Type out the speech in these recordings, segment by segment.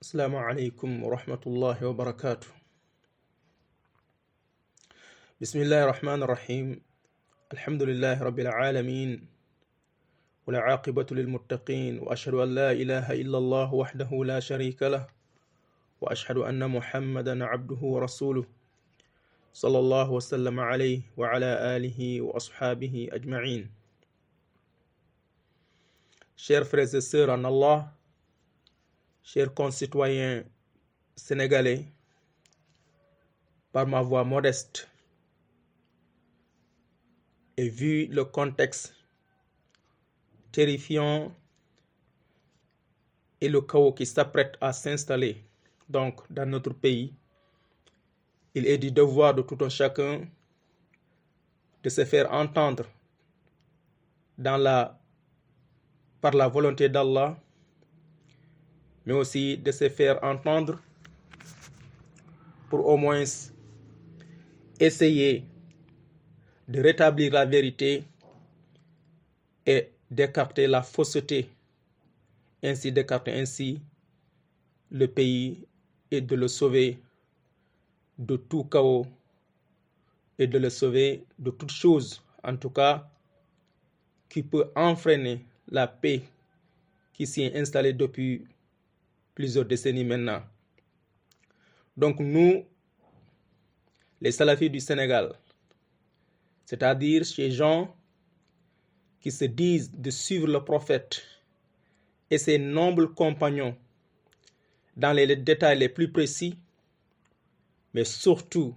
السلام عليكم ورحمة الله وبركاته. بسم الله الرحمن الرحيم. الحمد لله رب العالمين والعاقبة للمتقين، وأشهد أن لا إله إلا الله وحده لا شريك له، وأشهد أن محمدا عبده ورسوله صلى الله وسلم عليه وعلى آله وأصحابه أجمعين. Chers frères et sœurs en Allah, chers concitoyens sénégalais, par ma voix modeste, et vu le contexte terrifiant et le chaos qui s'apprête à s'installer donc dans notre pays, il est du devoir de tout un chacun de se faire entendre par la volonté d'Allah, mais aussi de se faire entendre pour au moins essayer de rétablir la vérité et d'écarter la fausseté, d'écarter ainsi le pays et de le sauver de tout chaos et de le sauver de toute chose, en tout cas, qui peut enfreiner la paix qui s'y est installée depuis plusieurs décennies maintenant. Donc nous, les salafis du Sénégal, c'est-à-dire ces gens qui se disent de suivre le prophète et ses nobles compagnons dans les détails les plus précis, mais surtout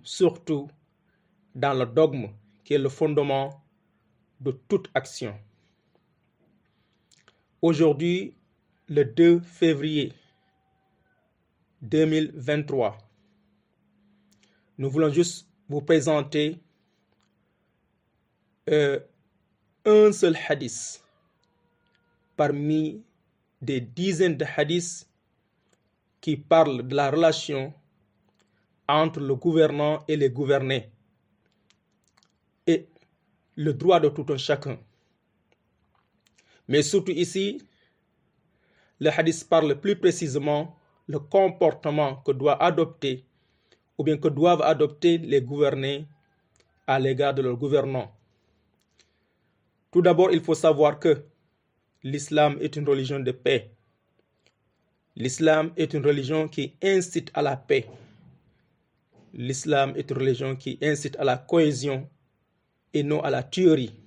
dans le dogme qui est le fondement de toute action. Aujourd'hui, le 2 février 2023, nous voulons juste vous présenter un seul hadith parmi des dizaines de hadiths qui parlent de la relation entre le gouvernant et les gouvernés et le droit de tout un chacun. Mais surtout ici, le hadith parle plus précisément le comportement que doit adopter ou bien que doivent adopter les gouvernés à l'égard de leurs gouvernants. Tout d'abord, il faut savoir que l'islam est une religion de paix. L'islam est une religion qui incite à la paix. L'islam est une religion qui incite à la cohésion et non à la tuerie.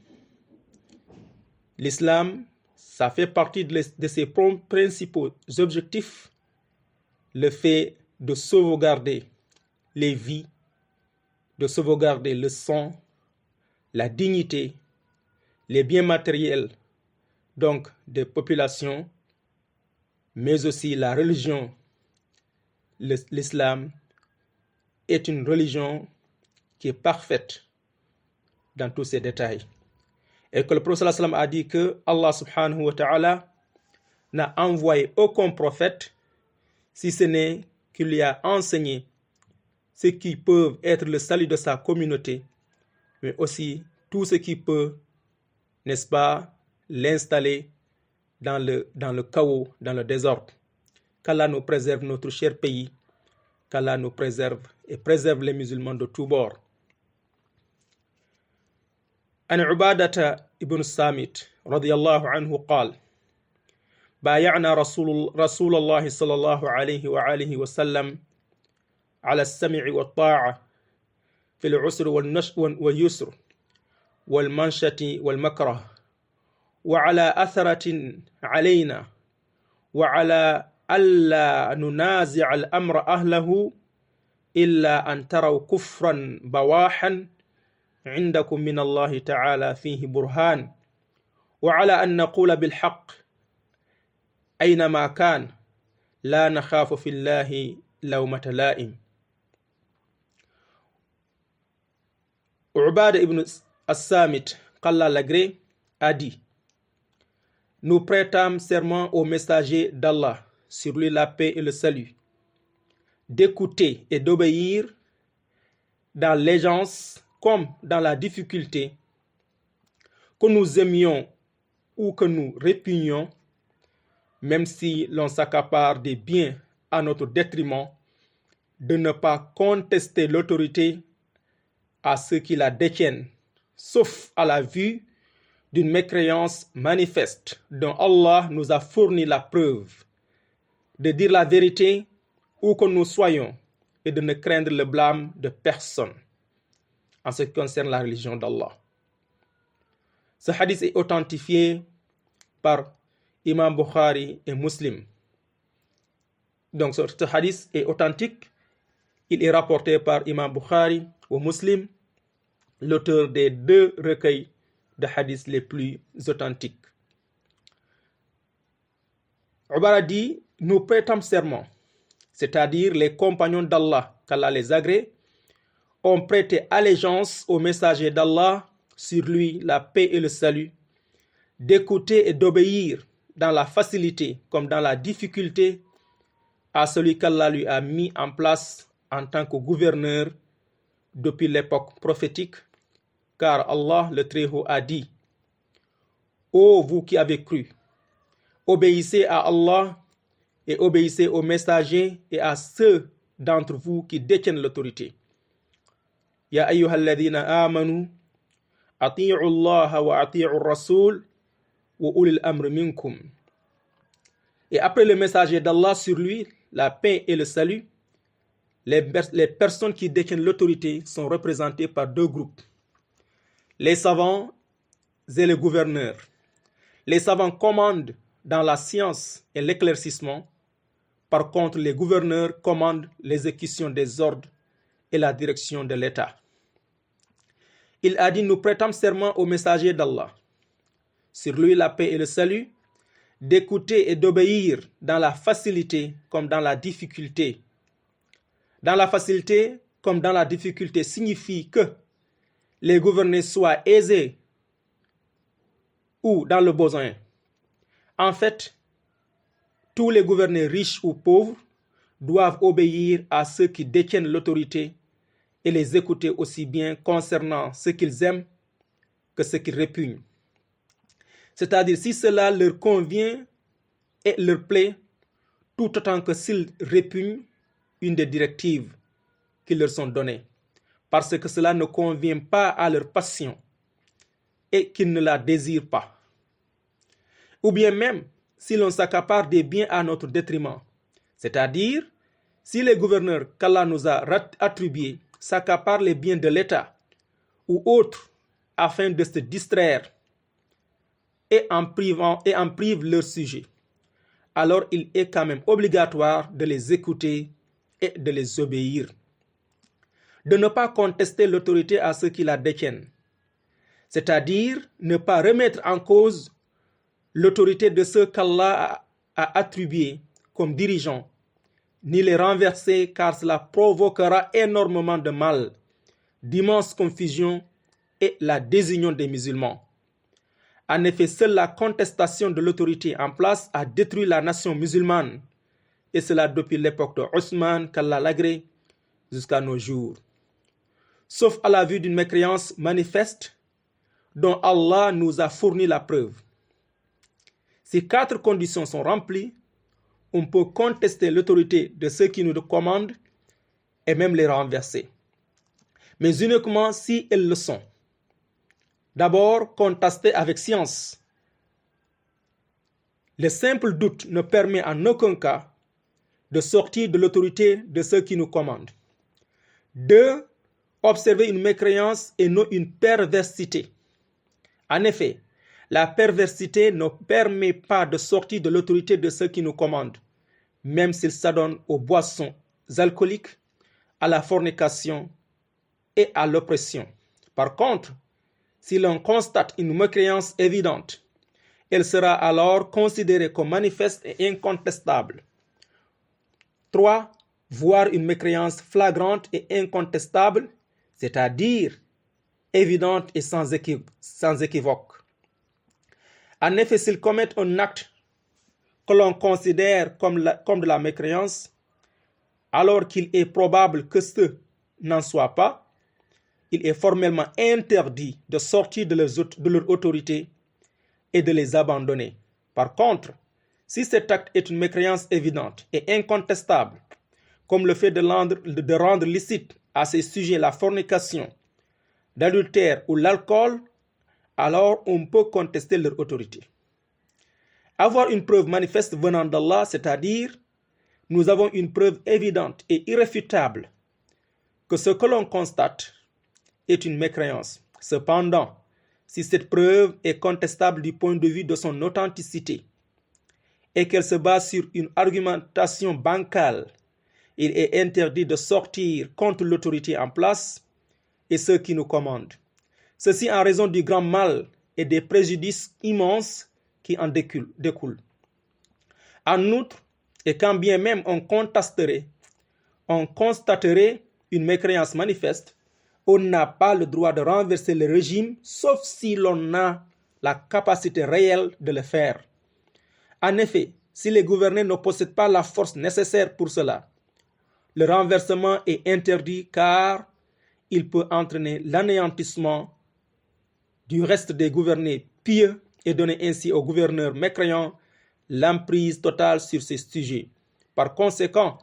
L'islam, ça fait partie de ses principaux objectifs, le fait de sauvegarder les vies, de sauvegarder le sang, la dignité, les biens matériels donc des populations, mais aussi la religion. L'islam est une religion qui est parfaite dans tous ses détails. Et que le prophète sallallahu alayhi wa sallam a dit que Allah subhanahu wa ta'ala n'a envoyé aucun prophète si ce n'est qu'il lui a enseigné ce qui peut être le salut de sa communauté, mais aussi tout ce qui peut, n'est-ce pas, l'installer dans le chaos, dans le désordre. Qu'Allah nous préserve notre cher pays, qu'Allah nous préserve et préserve les musulmans de tous bords. عن عبادة ابن الصامت رضي الله عنه قال: بايعنا رسول الله صلى الله عليه وآله وسلم على السمع والطاعة في العسر واليسر والمنشة والمكره، وعلى أثرة علينا، وعلى ألا ننازع الأمر أهله إلا أن تروا كفرا بواحا عندكم من الله تعالى فيه برهان، وعلى أن نقول بالحق أينما كان لا نخاف في الله لومة لائم. Ubada ibn As-Samit, qu'Allah l'agrée, a dit: nous prêtâmes serment au messager d'Allah, sur lui la paix et le salut, d'écouter et d'obéir dans l'aisance comme dans la difficulté, que nous aimions ou que nous répugnions, même si l'on s'accapare des biens à notre détriment de ne pas contester l'autorité à ceux qui la détiennent, sauf à la vue d'une mécréance manifeste dont Allah nous a fourni la preuve, de dire la vérité où que nous soyons et de ne craindre le blâme de personne en ce qui concerne la religion d'Allah. Ce hadith est authentifié par Imam Bukhari et Muslim. Donc ce hadith est authentique. Il est rapporté par Imam Bukhari ou Muslim, l'auteur des 2 recueils de hadiths les plus authentiques. Ubara dit, nous prêtons serment, c'est-à-dire les compagnons d'Allah, qu'Allah les agrée, ont prêté allégeance au messager d'Allah, sur lui la paix et le salut, d'écouter et d'obéir dans la facilité comme dans la difficulté à celui qu'Allah lui a mis en place en tant que gouverneur depuis l'époque prophétique, car Allah le Très-Haut a dit: ô vous qui avez cru, obéissez à Allah et obéissez aux messagers et à ceux d'entre vous qui détiennent l'autorité. Ya ayyuhalladhina amanu ati'u Allah wa ati'u Rasul wa ulil amri minkum. Et après le messager d'Allah sur lui, la paix et le salut, les personnes qui détiennent l'autorité sont représentées par 2 groupes: les savants et les gouverneurs. Les savants commandent dans la science et l'éclaircissement. Par contre, les gouverneurs commandent l'exécution des ordres et la direction de l'État. Il a dit: nous prêtons serment au messager d'Allah, sur lui la paix et le salut, d'écouter et d'obéir dans la facilité comme dans la difficulté. Dans la facilité comme dans la difficulté signifie que les gouvernés soient aisés ou dans le besoin. En fait, tous les gouvernés riches ou pauvres doivent obéir à ceux qui détiennent l'autorité et les écouter aussi bien concernant ce qu'ils aiment que ce qu'ils répugnent. C'est-à-dire, si cela leur convient et leur plaît, tout autant que s'ils répugnent une des directives qui leur sont données, parce que cela ne convient pas à leur passion et qu'ils ne la désirent pas. Ou bien même, si l'on s'accapare des biens à notre détriment, c'est-à-dire, si les gouverneurs qu'Allah nous a attribués s'accaparent les biens de l'État ou autres afin de se distraire et en privent leurs sujets, alors il est quand même obligatoire de les écouter et de les obéir. De ne pas contester l'autorité à ceux qui la détiennent, c'est-à-dire ne pas remettre en cause l'autorité de ceux qu'Allah a attribués comme dirigeants, ni les renverser, car cela provoquera énormément de mal, d'immenses confusions et la désunion des musulmans. En effet, seule la contestation de l'autorité en place a détruit la nation musulmane, et cela depuis l'époque de Othman, qu'Allah l'agrée, jusqu'à nos jours. Sauf à la vue d'une mécréance manifeste dont Allah nous a fourni la preuve. Si 4 conditions sont remplies, on peut contester l'autorité de ceux qui nous commandent et même les renverser. Mais uniquement si elles le sont. D'abord, contester avec science. Le simple doute ne permet en aucun cas de sortir de l'autorité de ceux qui nous commandent. 2. Observer une mécréance et non une perversité. En effet, la perversité ne permet pas de sortir de l'autorité de ceux qui nous commandent, même s'ils s'adonnent aux boissons alcooliques, à la fornication et à l'oppression. Par contre, si l'on constate une mécréance évidente, elle sera alors considérée comme manifeste et incontestable. 3. Voir une mécréance flagrante et incontestable, c'est-à-dire évidente et sans équivoque. En effet, s'ils commettent un acte que l'on considère comme de la mécréance, alors qu'il est probable que ce n'en soit pas, il est formellement interdit de sortir de leur autorité et de les abandonner. Par contre, Si cet acte est une mécréance évidente et incontestable, comme le fait de rendre licite à ces sujets la fornication, l'adultère ou l'alcool, alors on peut contester leur autorité. Avoir une preuve manifeste venant d'Allah, c'est-à-dire nous avons une preuve évidente et irréfutable que ce que l'on constate est une mécréance. Cependant, si cette preuve est contestable du point de vue de son authenticité et qu'elle se base sur une argumentation bancale, il est interdit de sortir contre l'autorité en place et ceux qui nous commandent. Ceci en raison du grand mal et des préjudices immenses qui en découlent. En outre, et quand bien même on constaterait une mécréance manifeste, on n'a pas le droit de renverser le régime, sauf si l'on a la capacité réelle de le faire. En effet, si les gouvernés ne possèdent pas la force nécessaire pour cela, le renversement est interdit car il peut entraîner l'anéantissement du reste des gouvernés pieux et donner ainsi aux gouverneurs mécréants l'emprise totale sur ces sujets. Par conséquent,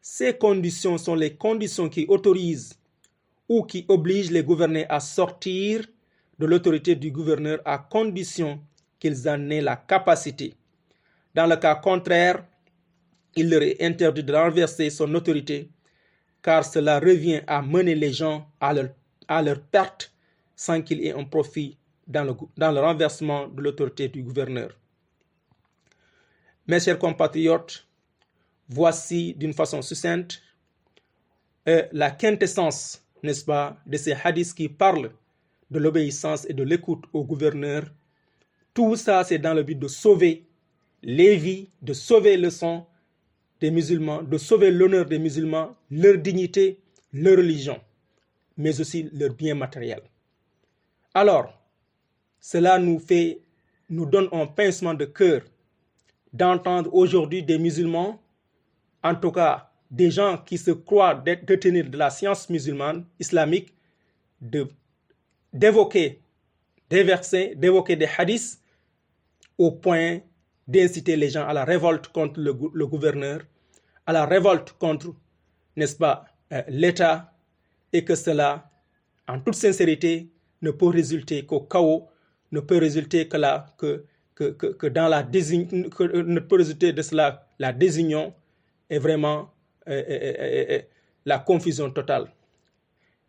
ces conditions sont les conditions qui autorisent ou qui obligent les gouvernés à sortir de l'autorité du gouverneur à condition qu'ils en aient la capacité. Dans le cas contraire, il leur est interdit de renverser son autorité car cela revient à mener les gens à leur perte sans qu'il y ait un profit dans le renversement de l'autorité du gouverneur. Mes chers compatriotes, voici d'une façon succincte la quintessence, n'est-ce pas, de ces hadiths qui parlent de l'obéissance et de l'écoute au gouverneur. Tout ça, c'est dans le but de sauver les vies, de sauver le sang des musulmans, de sauver l'honneur des musulmans, leur dignité, leur religion, mais aussi leur bien matériel. Alors, cela nous donne un pincement de cœur d'entendre aujourd'hui des musulmans, en tout cas des gens qui se croient détenir de la science musulmane, islamique, d'évoquer des versets, d'évoquer des hadiths au point d'inciter les gens à la révolte contre le gouverneur, à la révolte contre, n'est-ce pas, l'État, et que cela, en toute sincérité, ne peut résulter qu'au chaos, ne peut résulter que dans ne peut résulter de cela la désunion et vraiment la confusion totale.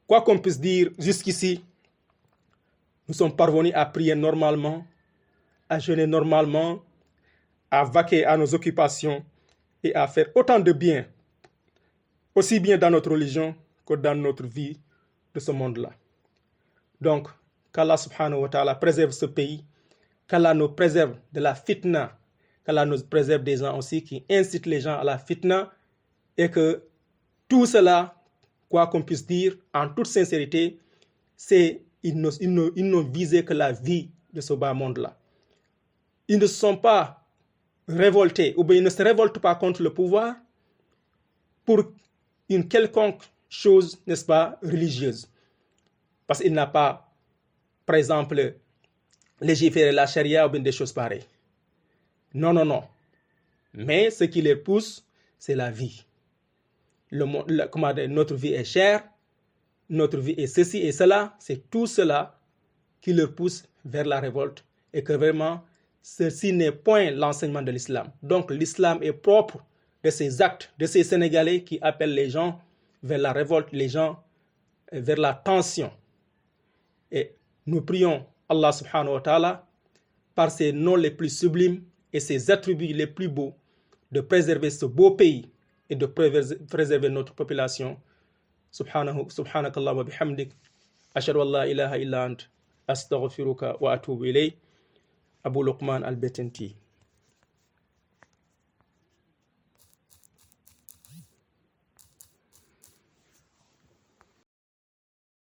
Quoi qu'on puisse dire jusqu'ici, nous sommes parvenus à prier normalement, à jeûner normalement, à vaquer à nos occupations et à faire autant de bien, aussi bien dans notre religion que dans notre vie de ce monde-là. Donc, qu'Allah subhanahu wa ta'ala préserve ce pays, qu'Allah nous préserve de la fitna, qu'Allah nous préserve des gens aussi qui incitent les gens à la fitna, et que tout cela, quoi qu'on puisse dire, en toute sincérité, ils n'ont visé que la vie de ce bas monde-là. Ils ne sont pas révoltés, ou bien ils ne se révoltent pas contre le pouvoir pour une quelconque chose, n'est-ce pas, religieuse. Parce qu'il n'a pas, par exemple, légiféré la charia ou bien des choses pareilles. Non. Mais ce qui les pousse, c'est la vie. Notre vie est chère, notre vie est ceci et cela, c'est tout cela qui leur pousse vers la révolte et que vraiment, ceci n'est point l'enseignement de l'islam. Donc l'islam est propre de ces actes, de ces Sénégalais qui appellent les gens vers la révolte, les gens vers la tension. Et nous prions Allah subhanahu wa ta'ala par ses noms les plus sublimes et ses attributs les plus beaux de préserver ce beau pays et de préserver notre population. Subhanakallah wa bihamdik. Ashhadu an la ilaha illa ant. Astaghfiruka wa atubu ilayk. Abu Luqman al-Betenti.